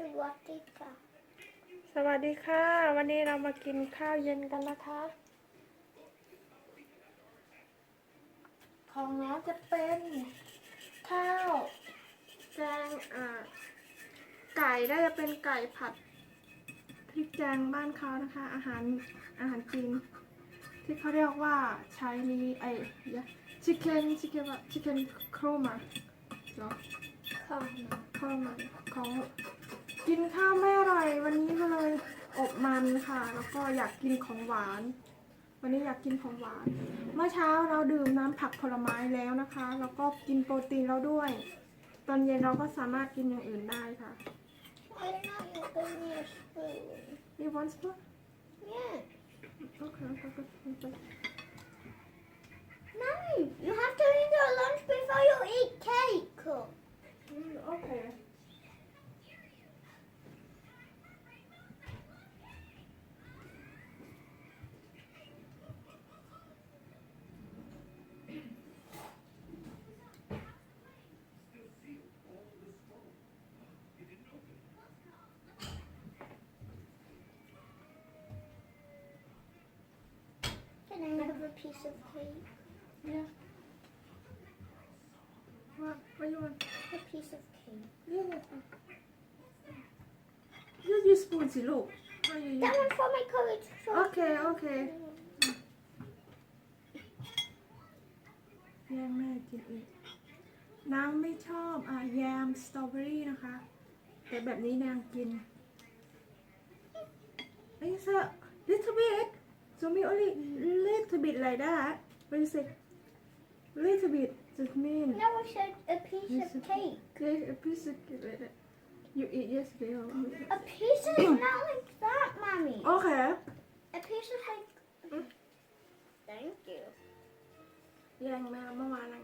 วัสดีค่ะ สวัสดีค่ะ วันนี้เรามากินข้าวเย็นกันนะคะ ของน้องจะเป็นข้าวแกงไก่ได้จะเป็นไก่ผัดพริกแกงบ้านเขานะคะ อาหารจีนที่เขาเรียกว่าใช้นี้ชิคเก้นโครมาเหรอข้าวมันของกินข้าวไม่อร่อยวันนี้ก็เลยอบมันค่ะแล้วก็อยากกินของหวานวันนี้อยากกินของหวานเมื่อเช้าเราดื่มน้ำผักผลไม้แล้วนะคะแล้วก็กินโปรตีนแล้วด้วยตอนเย็นเราก็สามารถกินอย่างอื่นได้ค่ะ Why not you give me a spoon? You want spoon? Yeah. Okay. No, you have to eat your lunch before you eat cake. Okay. Can I have a piece of cake? Yeah. What do you want? A piece of cake. Yeah. You use spoon สิลูก How you That use? one for my college. Okay. แยมแม่กินอีกนางไม่ชอบแยมสตรอเบอรี่นะคะแต่แบบนี้นางกิน It's a little bit so me only little bit like that what you say little bit just mean No, I said a piece of cake. Okay, a piece of cake like that you eat yesterday or A piece is not like that, Mommy. Okay A piece is like... Thank you. แย่งแม่เมื่อวานนาง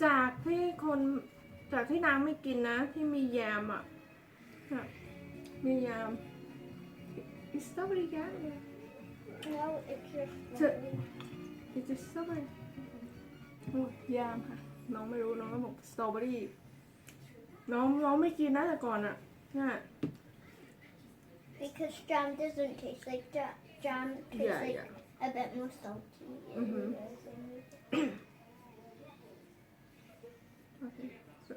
จากที่นางไม่กินนะที่มีแยมมีแยม It's strawberry yeah No, it's your It's a strawberry แยมค่ะน้องไม่รู้น้องก็บอกสตรอเบอรี่น้องไม่กินนะแต่ก่อนเนี่ย Because jam doesn't taste like that. Jam tastes like a bit more salty. Okay. So,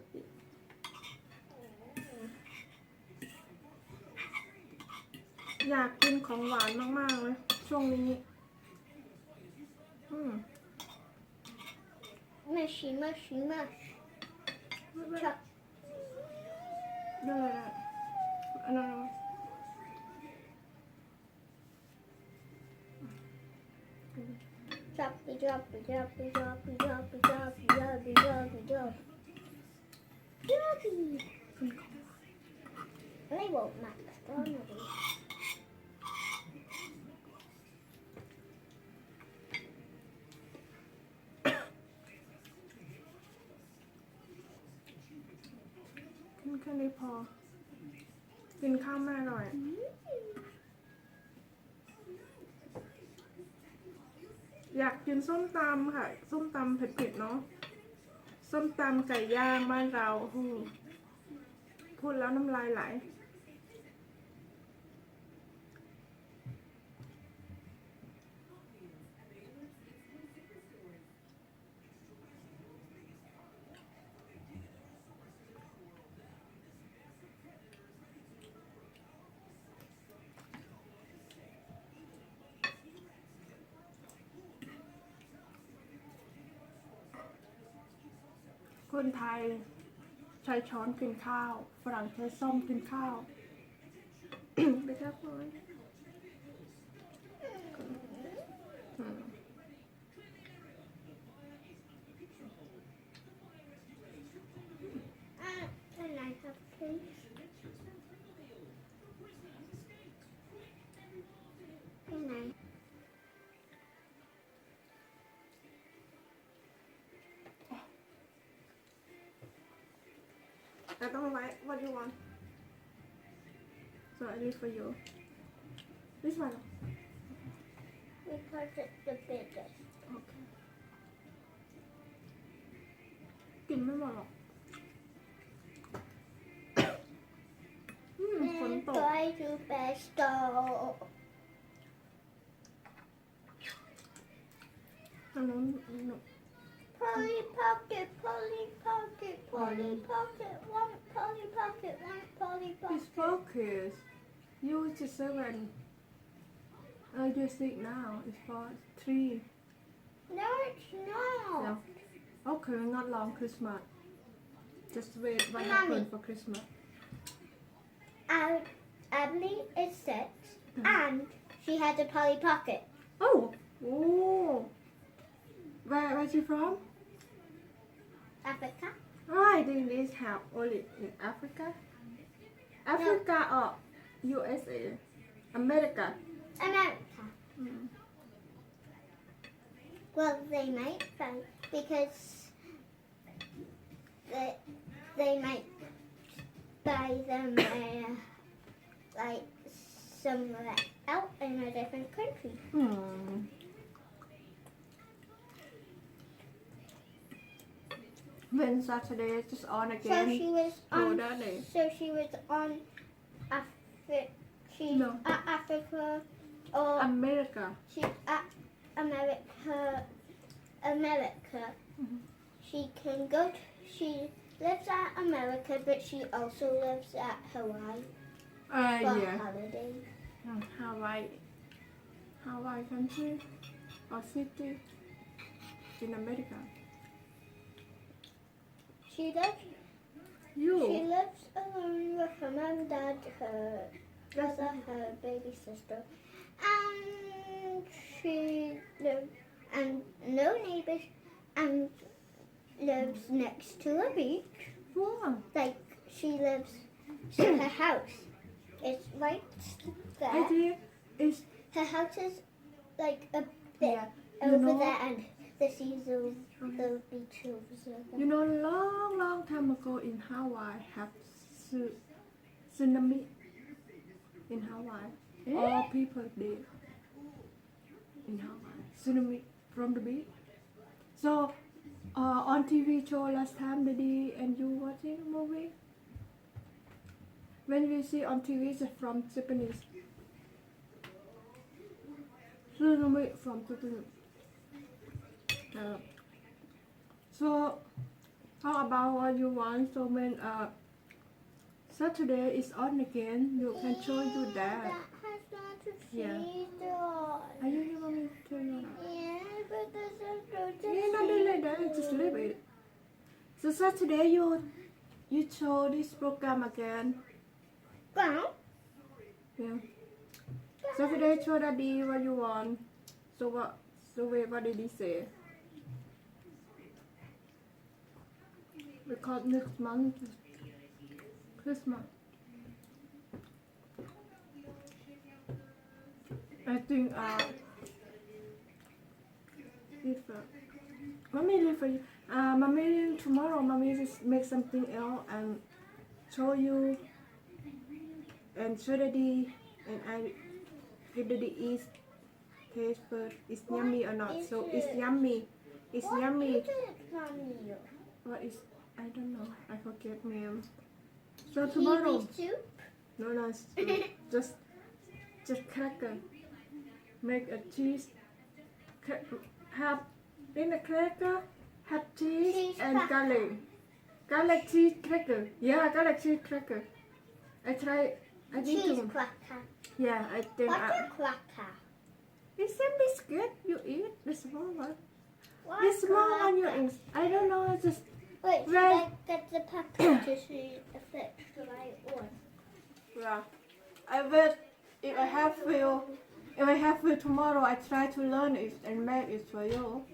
อยากกินของหวานมากๆเลยช่วงนี้Mushy. Chop. ได้อันนั้น Choppy. Choppy. They won't match strawberry.กินแค่นี้พอกินข้าวไม่อร่อยอยากกินส้มตำค่ะส้มตำเผ็ดๆเนาะส้มตำไก่ย่างบ้านเราพูดแล้วน้ำลายไหลคนไทยใช้ช้อนกินข้าวฝรั่งใช้ส้อมกินข้าว ไปแค่พอCan I have please? Can I? I don't like what you want so I leave for you this one Because it's the biggest. okay กินไม่หมดหรอก superstar. No. Polly Pocket, Polly Pocket, Polly Pocket, one Polly Pocket, one Polly It's Pocket. focus. You is 7. You're 6 now. It's 3. No, it's not. No. Okay, not long Christmas. Just wait what Mommy. happens for Christmas. Abney is 6, and she has a Polly Pocket. Oh. Where she from? Africa. I think this have only in Africa. Africa or USA? America. America. Mm. Well, they might because they might buy them like somewhere out in a different country. When Saturday just on So again. she was Oh, on. that day. So she was on No. at Africa, or America. she's at America. Mhm. She can go. She lives at America, but she also lives at Hawaii for Yeah. holiday. Hawaii country or city in America. She lives You. alone with her mom, dad, her brother, her baby sister, and she lives and no neighbors, and lives next to a beach. Wow. Like she lives, so her house is right there. Idea is Her house is like a bit yeah. over there, and the seas the beach over there. You know, long time ago in Hawaii have tsunami in Hawaii. All people dead in Hawaii. Tsunami from the beach. So on TV show last time, Daddy and you watching movie. When we see on TV, it's from Japanese. Tsunami from Japanese. So how about what you want? So when Saturday is on again, you can show you that. That has not a Yeah. seat on. Are you want me to tell you that? Yeah, but there's a Yeah, not like that. Just leave it. So Saturday you show this program again. Well, Yeah. Saturday show Daddy what you want. So wait, what did he say? Because next month is Christmas. I think if mommy leave for you. Mommy tomorrow. Mommy just make something else and show you and show Daddy and I give Daddy eat taste first. It's yummy or not? So it's yummy. It's what yummy. is it from you? What is? I don't know. I forget, ma'am. So tomorrow. Kiwi soup? No, it's just cracker. Make a cheese. Have in a cracker. Have cheese Cheese and cracker. garlic. Garlic cheese cracker. Yeah, garlic cheese cracker. I try. I think. Cheese cracker. Yeah, I think. What's a cracker? It's a biscuit you eat. The small one. What The small one you cracker? eat. I don't know. Just Wait, should Right. I get the pepper to see if it's the right one? yeah. I will. If I have will tomorrow, I try to learn it and make it for you.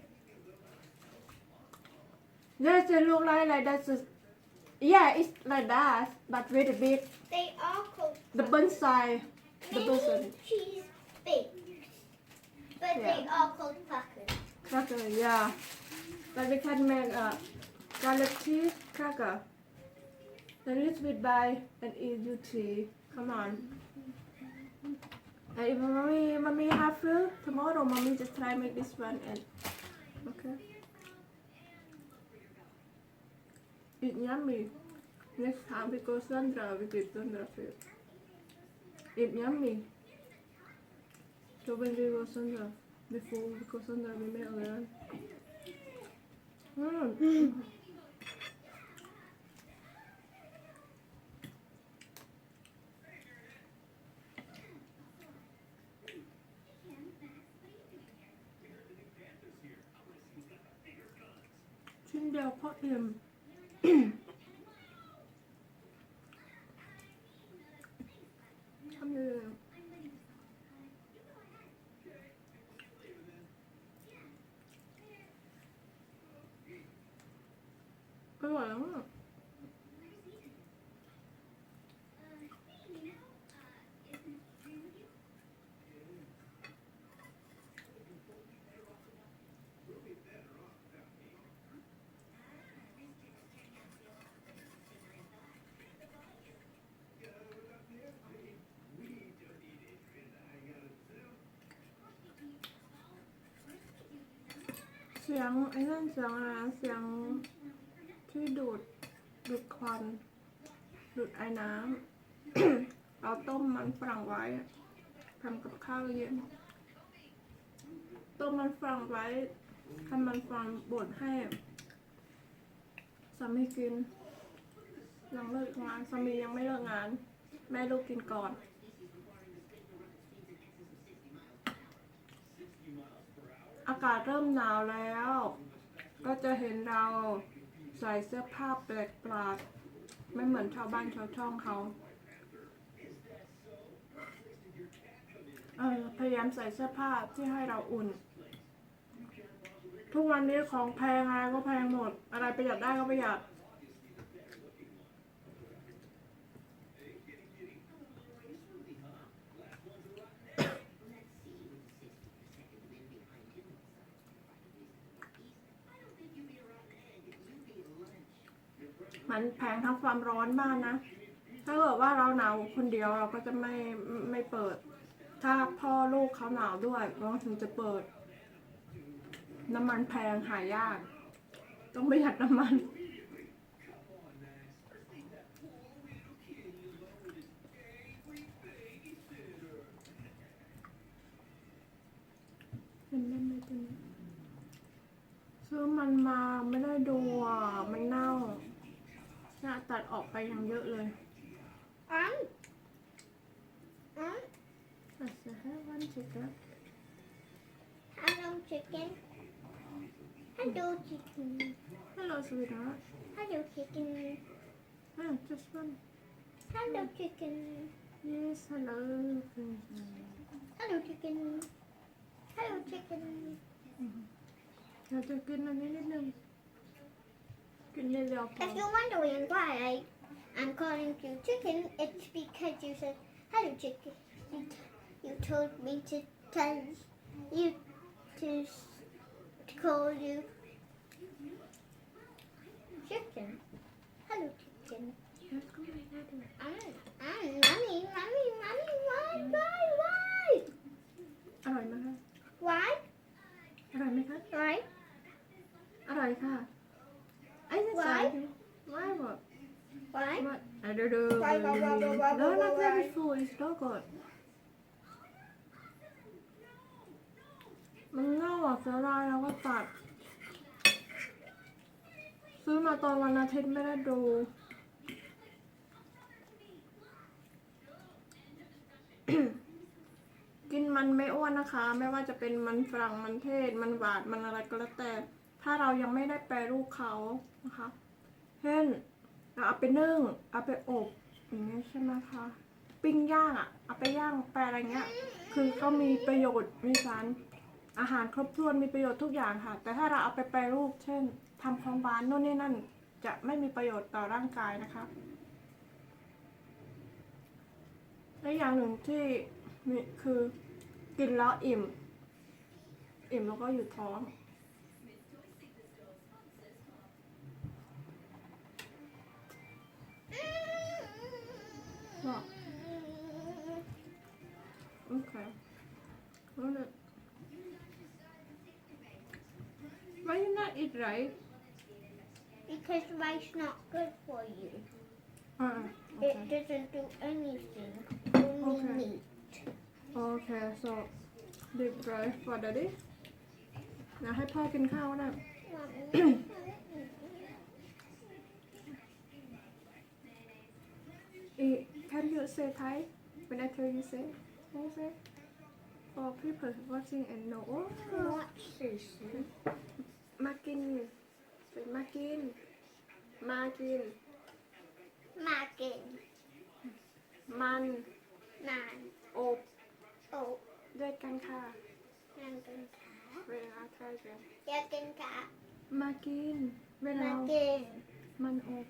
Yes, it look like that's just. Yeah, it's like that, but with a bit They are called the bonsai, the mini bonsai cheese bakes, but Yeah. they are called crackers. cracker. Yeah, but we can make a garlic cheese cracker. A little bit by and eat you tea. Come on. And if mommy have food tomorrow, mommy just try make this one and okay. It's yummy. Next time we go Sandra, we get Sandra food. It's yummy. So when we go Sunday, before we go Sunday, we make a lot.ชิ้นเดียวพออิ่ม ทำเลยอร่อยแล้วอ่ะเสียงไอ้นั่นเสียงอะไรนะเสียงที่ดูดควันดูดไอ้น้ำ เราต้มมันฝรั่งไว้ทำกับข้าวเย็นต้มมันฝรั่งไว้ทำมันฝรั่งบดให้สามีกินหลังเลิกงานสามียังไม่เลิกงานแม่ลูกกินก่อนอากาศเริ่มหนาวแล้วก็จะเห็นเราใส่เสื้อผ้าแปลกประหลาดไม่เหมือนชาวบ้านชาวช่องเขาพยายามใส่เสื้อผ้าที่ให้เราอุ่นทุกวันนี้ของแพงอะไรก็แพงหมดอะไรประหยัดได้ก็ประหยัดมันแพงทั้งความร้อนมากนะถ้าเกิดว่าเราหนาวคนเดียวเราก็จะไม่เปิดถ้าพ่อลูกเขาหนาวด้วยเราถึงจะเปิดน้ำมันแพงหายากต้องประหยัดน้ำมันเป็นเล่นเลยตัวนี้ซื้อมันมาไม่ได้ดูอ่ะมันเน่าน่าตัดออกไปอย่างเยอะเลยone chicken. Hello chicken. Hello chicken. Hello sweetheart. Hello chicken. Just one. Hello chicken. Yes, hello. Hello chicken. Hello chicken. เราจะกินอันนี้นิดนึงกินเร็วๆพอ If you're wondering why I'm calling you chicken, it's because you said hello chicken. You told me to tell you to call you chicken. Hello chicken. Mommy, why? อร่อยไหมคะ Why? อร่อยไหมคะ Why? อร่อยค่ะไอ้นี่ใส่ไม่หมด Why? What? I don't know. Why? No, not very full. It's not good. มันเน่าอ่ะเสียดายแล้วก็ตัดซื้อมาตอนวันอาทิตย์ไม่ได้ดูกินมันไม่อ้วนนะคะ ไม่ว่าจะเป็นมันฝรั่งมันเทศมันหวานมันอะไรก็แล้วแต่ถ้าเรายังไม่ได้แปรรูปเขานะคะเช่นเราเอาไปนึ่งเอาไปอบอย่างนี้ใช่ไหมคะปิ้งย่างอ่ะเอาไปย่างแปรอะไรเงี้ยคือเขามีประโยชน์มีสารอาหารครบถ้วนมีประโยชน์ทุกอย่างค่ะแต่ถ้าเราเอาไปแปรรูปเช่นทำของหวานโน่นนี่นั่นจะไม่มีประโยชน์ต่อร่างกายนะคะและอย่างหนึ่งที่มีคือกินแล้วอิ่มแล้วก็อยู่ท้องOkay. Hold it. Why you not eat rice? Because rice not good for you. Okay. It doesn't do anything. Okay. neat. Okay, so deep dry for daddy. นะให้พ่อกินข้าวนะ Can you say Thai when I tell you say? Can you say? For people watching and know. What's this? มากินเป็นมากิน มากิน Maggin. มัน Man. อบ Oh. ด้วยกันค่ะ Yakin เวลาไทยกัน cat. มากินเวลา Maggin. มันอบ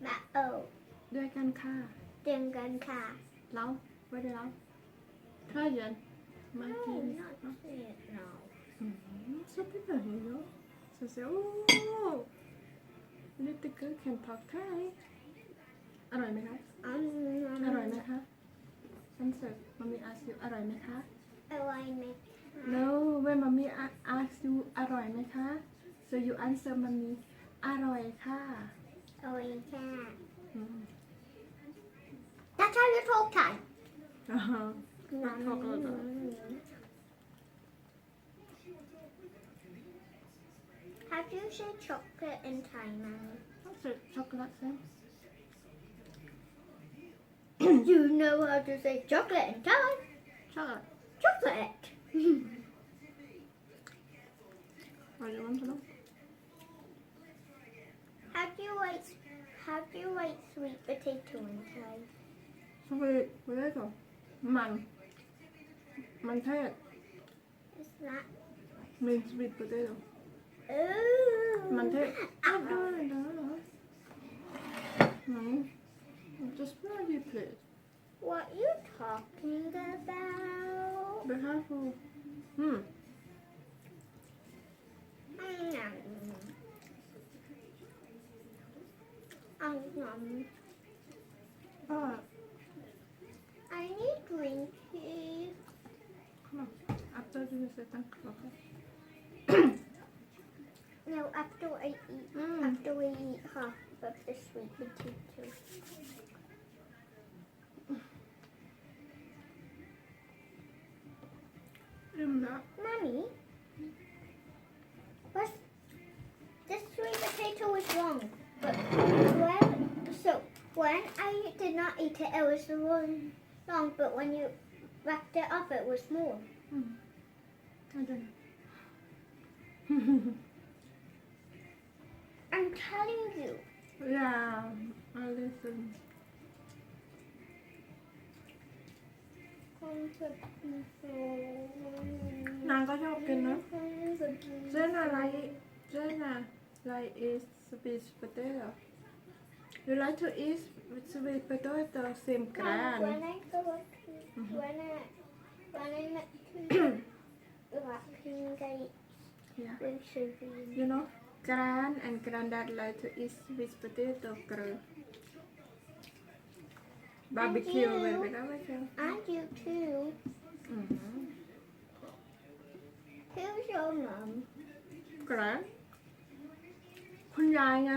Ma oh. ด้วยกันค่ะ Dingan cat. แล้วไว้เดี๋ยวเธอเย็นมา No, กิน not it now. So people here know. So say, oh, little girl can talk Thai. อร่อยไหมคะ อร่อยไหมคะ Answer mommy ask you อร่อยไหมคะ Alignment. No when mommy ask you อร่อยไหมคะ so you answer mommy อร่อยค่ะ Alignment cat. อืม That's how you talk Thai. อ่าฮะ talk a lot. How do you say chocolate in Thai, Mommy? What's it? Chocolate Sam? You know how to say chocolate in Thai? Chocolate. Chocolate. What do you want to know? How do you write sweet potato in Thai? Sweet potato มันเทศ Is that? means sweet potato Oh. มันเทศได้just very please What you talking about? be careful I need green tea. come on after you say thank you okay No, after I eat, after we eat half of the sweet potato. Mommy, this sweet potato was wrong. But when I did not eat it, it was wrong. But when you wrapped it up, it was more. I don't know I'm telling you. yeah I listen นางก็ชอบกินนะเจนอะไรlike is sweet potato you like to eat sweet potato same grand When I go up, when I met you, wrapping gates yeah with sugar. you know grand and granddad like to eat sweet potato girl barbecue you. with barbecue And you too. Who's your mum? grand คุณยายไง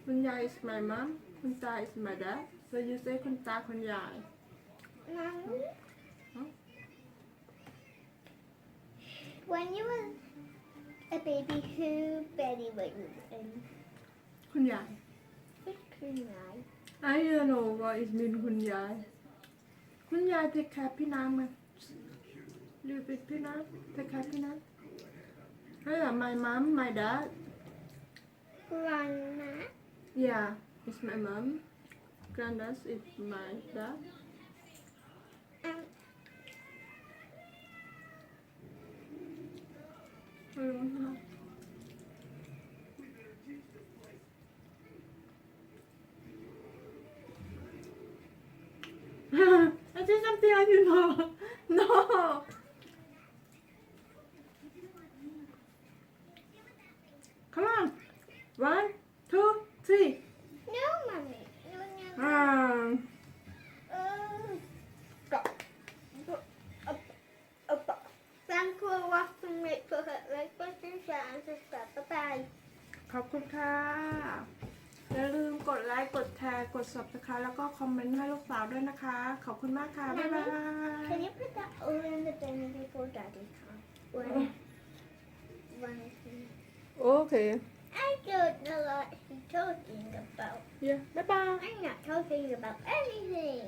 คุณยาย is my mom คุณตา is my dad so you say คุณตาคุณยาย Mommy? Huh? When you were a baby, who belly were you in? คุณยาย Which kunai? I don't know what it mean คุณยาย คุณยาย take care พี่น้ำไง live with พี่น้ำ take care พี่น้ำ hey my mom my dad Grandma? yeah it's my mom granddad is my dad I don't know I did something I didn't know. No. Come on. 1, 2, 3. No, Mommy. No. Thank you for watching me. Put it like button, share and subscribe. Bye bye. ขอบคุณค่ะ อย่าลืมกดไลค์ กดแชร์ กด ด subscribe แล้วก็คอมเมนต์ให้ลูกสาวด้วยนะคะ ขอบคุณมากค่ะ บ๊ายบาย Can you put that all in the bin before Daddy comes? Whenโอเค I don't know what he's talking about. yeah บ๊ายบาย I'm not talking about anything.